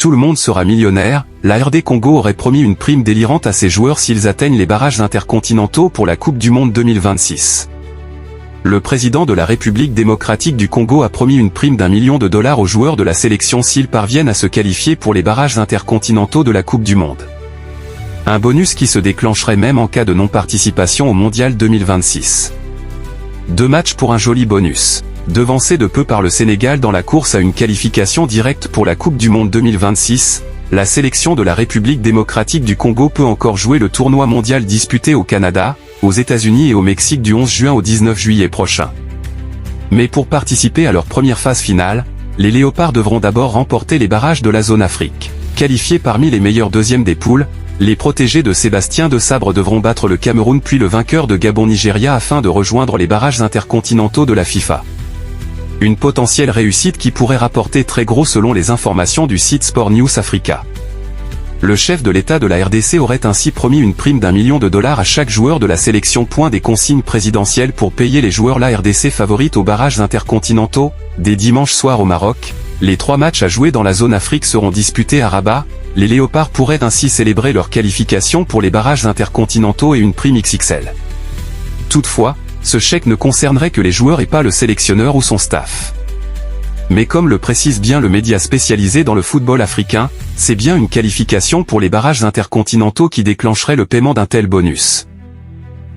Tout le monde sera millionnaire, la RD Congo aurait promis une prime délirante à ses joueurs s'ils atteignent les barrages intercontinentaux pour la Coupe du Monde 2026. Le président de la République démocratique du Congo a promis une prime d'1 million de dollars aux joueurs de la sélection s'ils parviennent à se qualifier pour les barrages intercontinentaux de la Coupe du Monde. Un bonus qui se déclencherait même en cas de non-participation au Mondial 2026. 2 matchs pour un joli bonus. Devancé de peu par le Sénégal dans la course à une qualification directe pour la Coupe du Monde 2026, la sélection de la République démocratique du Congo peut encore jouer le tournoi mondial disputé au Canada, aux États-Unis et au Mexique du 11 juin au 19 juillet prochain. Mais pour participer à leur première phase finale, les Léopards devront d'abord remporter les barrages de la zone Afrique. Qualifiés parmi les meilleurs deuxièmes des poules, les protégés de Sébastien de Sabre devront battre le Cameroun puis le vainqueur de Gabon-Nigeria afin de rejoindre les barrages intercontinentaux de la FIFA. Une potentielle réussite qui pourrait rapporter très gros selon les informations du site Sport News Africa. Le chef de l'État de la RDC aurait ainsi promis une prime d'1 million de dollars à chaque joueur de la sélection. Des consignes présidentielles pour payer les joueurs. La RDC favorite aux barrages intercontinentaux, dès dimanche soir au Maroc. Les 3 matchs à jouer dans la zone Afrique seront disputés à Rabat. Les Léopards pourraient ainsi célébrer leur qualification pour les barrages intercontinentaux et une prime XXL. Toutefois, ce chèque ne concernerait que les joueurs et pas le sélectionneur ou son staff. Mais comme le précise bien le média spécialisé dans le football africain, c'est bien une qualification pour les barrages intercontinentaux qui déclencherait le paiement d'un tel bonus.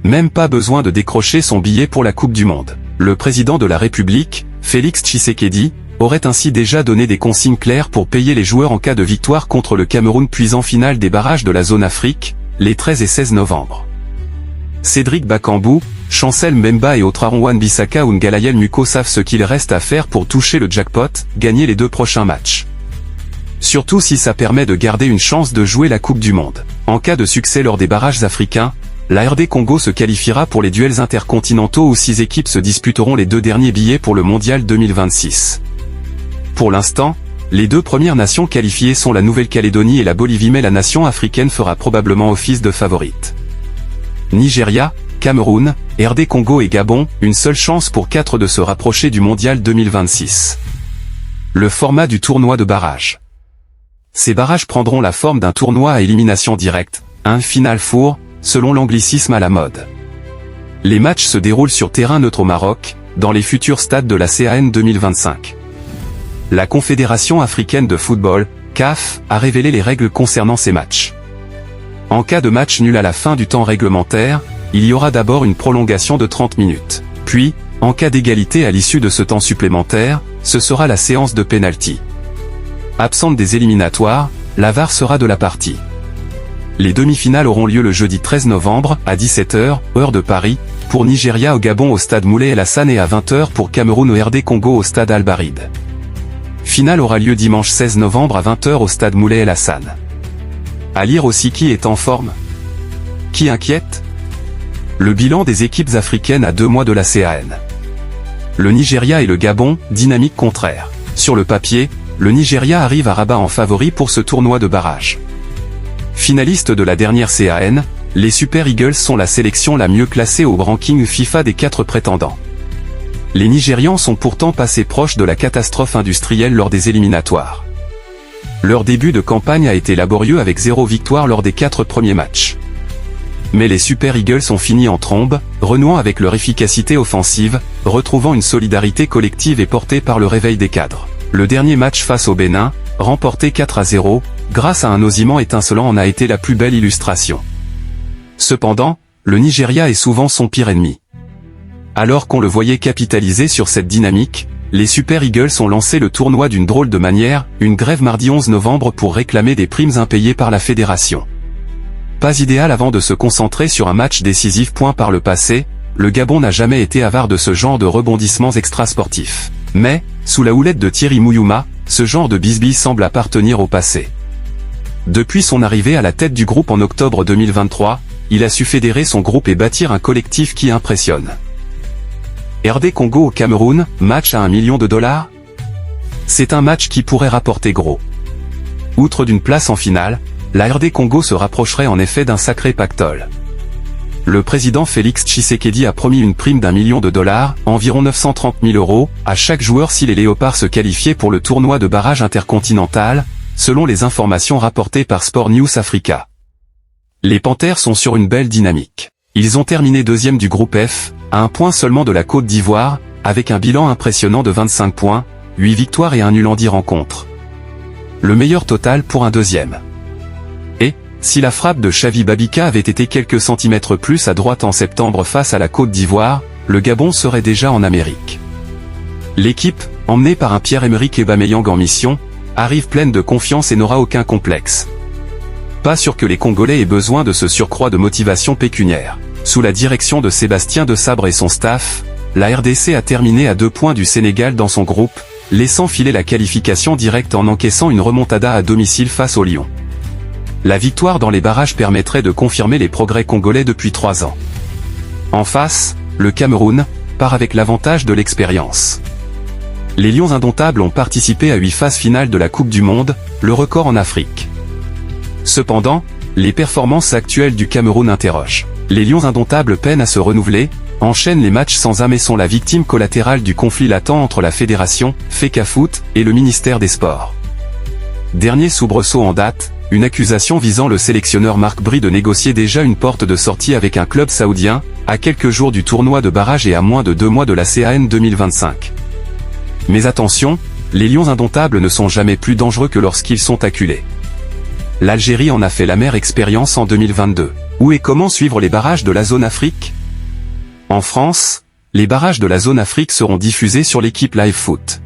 Même pas besoin de décrocher son billet pour la Coupe du Monde. Le président de la République, Félix Tshisekedi, aurait ainsi déjà donné des consignes claires pour payer les joueurs en cas de victoire contre le Cameroun puis en finale des barrages de la zone Afrique, les 13 et 16 novembre. Cédric Bakambu, Chancel Mbemba et Otraron Wan-Bissaka ou Ngalayel Muko savent ce qu'il reste à faire pour toucher le jackpot, gagner les 2 prochains matchs. Surtout si ça permet de garder une chance de jouer la Coupe du Monde. En cas de succès lors des barrages africains, la RD Congo se qualifiera pour les duels intercontinentaux où 6 équipes se disputeront les 2 derniers billets pour le Mondial 2026. Pour l'instant, les 2 premières nations qualifiées sont la Nouvelle-Calédonie et la Bolivie mais la nation africaine fera probablement office de favorite. Nigeria, Cameroun, RD Congo et Gabon, une seule chance pour 4 de se rapprocher du Mondial 2026. Le format du tournoi de barrage. Ces barrages prendront la forme d'un tournoi à élimination directe, un Final Four, selon l'anglicisme à la mode. Les matchs se déroulent sur terrain neutre au Maroc, dans les futurs stades de la CAN 2025. La Confédération africaine de football, CAF, a révélé les règles concernant ces matchs. En cas de match nul à la fin du temps réglementaire, il y aura d'abord une prolongation de 30 minutes. Puis, en cas d'égalité à l'issue de ce temps supplémentaire, ce sera la séance de pénalty. Absente des éliminatoires, la VAR sera de la partie. Les demi-finales auront lieu le jeudi 13 novembre, à 17h, heure de Paris, pour Nigeria au Gabon au stade Moulay El Hassan et à 20h pour Cameroun au RD Congo au stade Al-Barid. Finale aura lieu dimanche 16 novembre à 20h au stade Moulay El Hassan. À lire aussi qui est en forme. Qui inquiète ? Le bilan des équipes africaines à 2 mois de la CAN. Le Nigeria et le Gabon, dynamique contraire. Sur le papier, le Nigeria arrive à Rabat en favori pour ce tournoi de barrage. Finaliste de la dernière CAN, les Super Eagles sont la sélection la mieux classée au ranking FIFA des 4 prétendants. Les Nigérians sont pourtant passés proches de la catastrophe industrielle lors des éliminatoires. Leur début de campagne a été laborieux avec 0 victoire lors des 4 premiers matchs. Mais les Super Eagles ont fini en trombe, renouant avec leur efficacité offensive, retrouvant une solidarité collective et portée par le réveil des cadres. Le dernier match face au Bénin, remporté 4-0, grâce à un osimhen étincelant en a été la plus belle illustration. Cependant, le Nigeria est souvent son pire ennemi. Alors qu'on le voyait capitaliser sur cette dynamique, les Super Eagles ont lancé le tournoi d'une drôle de manière, une grève mardi 11 novembre pour réclamer des primes impayées par la fédération. Pas idéal avant de se concentrer sur un match décisif. Par le passé, le Gabon n'a jamais été avare de ce genre de rebondissements extrasportifs. Mais, sous la houlette de Thierry Mouyouma, ce genre de bisbille semble appartenir au passé. Depuis son arrivée à la tête du groupe en octobre 2023, il a su fédérer son groupe et bâtir un collectif qui impressionne. RD Congo au Cameroun, match à $1 million? C'est un match qui pourrait rapporter gros. Outre d'une place en finale, la RD Congo se rapprocherait en effet d'un sacré pactole. Le président Félix Tshisekedi a promis une prime d'$1 million, environ 930 000 €, à chaque joueur si les Léopards se qualifiaient pour le tournoi de barrage intercontinental, selon les informations rapportées par Sport News Africa. Les Panthères sont sur une belle dynamique. Ils ont terminé deuxième du groupe F, à un point seulement de la Côte d'Ivoire, avec un bilan impressionnant de 25 points, 8 victoires et un nul en 10 rencontres. Le meilleur total pour un deuxième. Et, si la frappe de Xavi Babika avait été quelques centimètres plus à droite en septembre face à la Côte d'Ivoire, le Gabon serait déjà en Amérique. L'équipe, emmenée par un Pierre-Emerick Aubameyang en mission, arrive pleine de confiance et n'aura aucun complexe. Pas sûr que les Congolais aient besoin de ce surcroît de motivation pécuniaire. Sous la direction de Sébastien Desabre et son staff, la RDC a terminé à 2 points du Sénégal dans son groupe, laissant filer la qualification directe en encaissant une remontada à domicile face au Lion. La victoire dans les barrages permettrait de confirmer les progrès congolais depuis 3 ans. En face, le Cameroun part avec l'avantage de l'expérience. Les Lions indomptables ont participé à 8 phases finales de la Coupe du Monde, le record en Afrique. Cependant, les performances actuelles du Cameroun interrogent. Les Lions indomptables peinent à se renouveler, enchaînent les matchs sans âme et sont la victime collatérale du conflit latent entre la fédération, FECAFOOT, et le ministère des Sports. Dernier soubresaut en date, une accusation visant le sélectionneur Marc Bry de négocier déjà une porte de sortie avec un club saoudien, à quelques jours du tournoi de barrage et à moins de 2 mois de la CAN 2025. Mais attention, les Lions indomptables ne sont jamais plus dangereux que lorsqu'ils sont acculés. L'Algérie en a fait l'amère expérience en 2022. Où et comment suivre les barrages de la zone Afrique? En France, les barrages de la zone Afrique seront diffusés sur l'équipe Live Foot.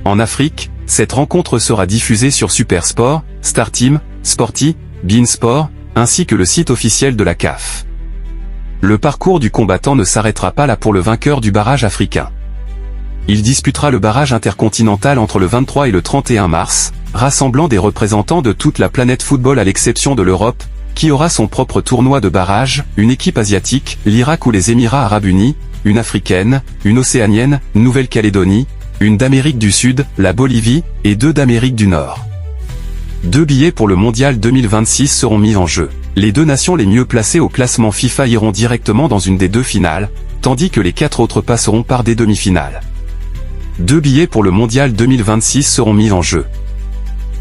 En Afrique, cette rencontre sera diffusée sur Supersport, Starteam, Sporty, beIN Sport, ainsi que le site officiel de la CAF. Le parcours du combattant ne s'arrêtera pas là pour le vainqueur du barrage africain. Il disputera le barrage intercontinental entre le 23 et le 31 mars, rassemblant des représentants de toute la planète football à l'exception de l'Europe, qui aura son propre tournoi de barrage, une équipe asiatique, l'Irak ou les Émirats Arabes Unis, une africaine, une océanienne, Nouvelle-Calédonie, une d'Amérique du Sud, la Bolivie, et 2 d'Amérique du Nord. 2 billets pour le Mondial 2026 seront mis en jeu. Les 2 nations les mieux placées au classement FIFA iront directement dans une des 2 finales, tandis que les 4 autres passeront par des demi-finales. 2 billets pour le Mondial 2026 seront mis en jeu.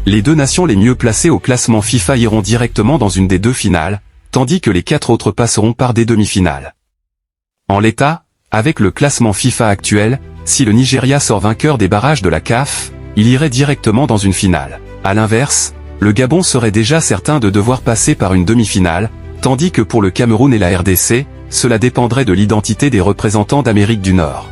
Les 2 nations les mieux placées au classement FIFA iront directement dans une des 2 finales, tandis que les 4 autres passeront par des demi-finales. En l'état, avec le classement FIFA actuel, si le Nigeria sort vainqueur des barrages de la CAF, il irait directement dans une finale. À l'inverse, le Gabon serait déjà certain de devoir passer par une demi-finale, tandis que pour le Cameroun et la RDC, cela dépendrait de l'identité des représentants d'Amérique du Nord.